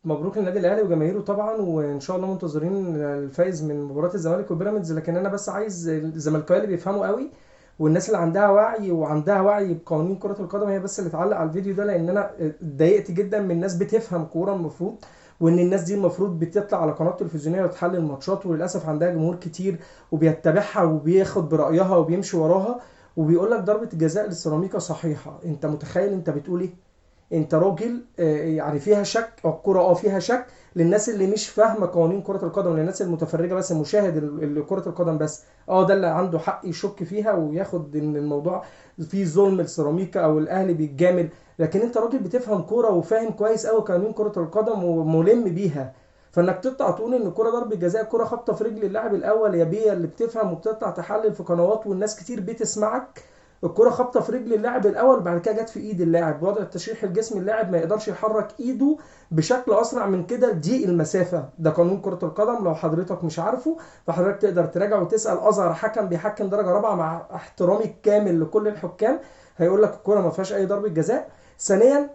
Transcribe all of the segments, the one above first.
مبروك للنادي الاهلي وجماهيره طبعا، وان شاء الله منتظرين الفايز من مباراه الزمالك وبيراميدز. لكن انا بس عايز الزملكاويه اللي بيفهموا قوي والناس اللي عندها وعي وعندها وعي بقوانين كره القدم هي بس اللي تعلق على الفيديو ده، لان انا اتضايقت جدا من ناس بتفهم كوره المفروض، وان الناس دي المفروض بتطلع على قناه تلفزيونيه وتحلل الماتشات، وللاسف عندها جمهور كتير وبيتبعها وبياخد برايها وبيمشي وراها، وبيقول لك ضربه الجزاء للسيراميكا صحيحه. انت متخيل انت بتقول ايه؟ انت راجل يعني فيها شك، او الكرة فيها شك للناس اللي مش فاهمه قوانين كرة القدم، للناس المتفرجة بس، المشاهد كرة القدم بس. ده اللي عنده حق يشك فيها وياخد ان الموضوع فيه ظلم السيراميكا او الاهلي بيتجامل. لكن انت راجل بتفهم كوره وفاهم كويس قوي قوانين كرة القدم وملم بيها، فانك تطلع تقول ان الكرة ضربة جزاء، كرة خبطة في رجل اللاعب الاول، يا بيه اللي بتفهم وبتطلع تحلل في قنوات والناس كتير بتسمعك، الكرة خبطة في رجل اللاعب الأول بعد كده جت في إيد اللاعب، وضع التشريح الجسمي اللاعب ما يقدرش يحرك إيده بشكل أسرع من كده لضيق المسافة. ده قانون كرة القدم، لو حضرتك مش عارفه فحضرتك تقدر تراجع وتسأل أصغر حكم بيحكم درجة رابعة، مع احترامي الكامل لكل الحكام، هيقول لك الكرة ما فيهاش أي ضربة جزاء. ثانيا،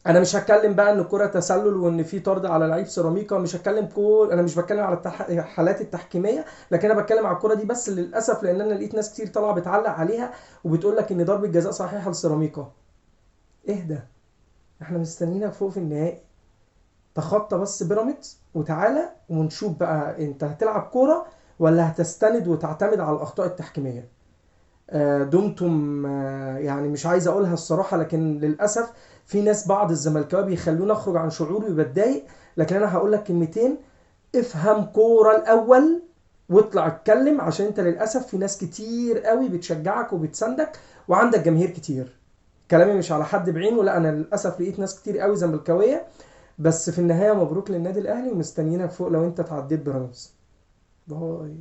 انا مش هتكلم بقى ان الكرة تسلل وان في طرد على لعيب سيراميكا، مش هتكلم انا مش بتكلم على الحالات التحكيميه، لكن انا بتكلم على الكرة دي بس للاسف، لان انا لقيت ناس كتير طالعه بتعلق عليها وبتقول لك ان ضربة جزاء صحيحه لسيراميكا. اهدى، احنا مستنيينك فوق في النهائي، تخطى بس بيراميدز وتعالى ونشوف بقى انت هتلعب كوره ولا هتستند وتعتمد على الاخطاء التحكيميه. دمتم يعني مش عايز اقولها الصراحه، لكن للاسف في ناس، بعض الزملكاويه بيخلوني اخرج عن شعوري وبتضايق. لكن انا هقول لك كلمتين: افهم كوره الاول واطلع اتكلم، عشان انت للاسف في ناس كتير قوي بتشجعك وبتساندك وعندك جماهير كتير. كلامي مش على حد بعينه، لا، انا للاسف لقيت ناس كتير قوي زملكاويه. بس في النهايه مبروك للنادي الاهلي ومستنيينك فوق لو انت تعديت بيراميدز. باي.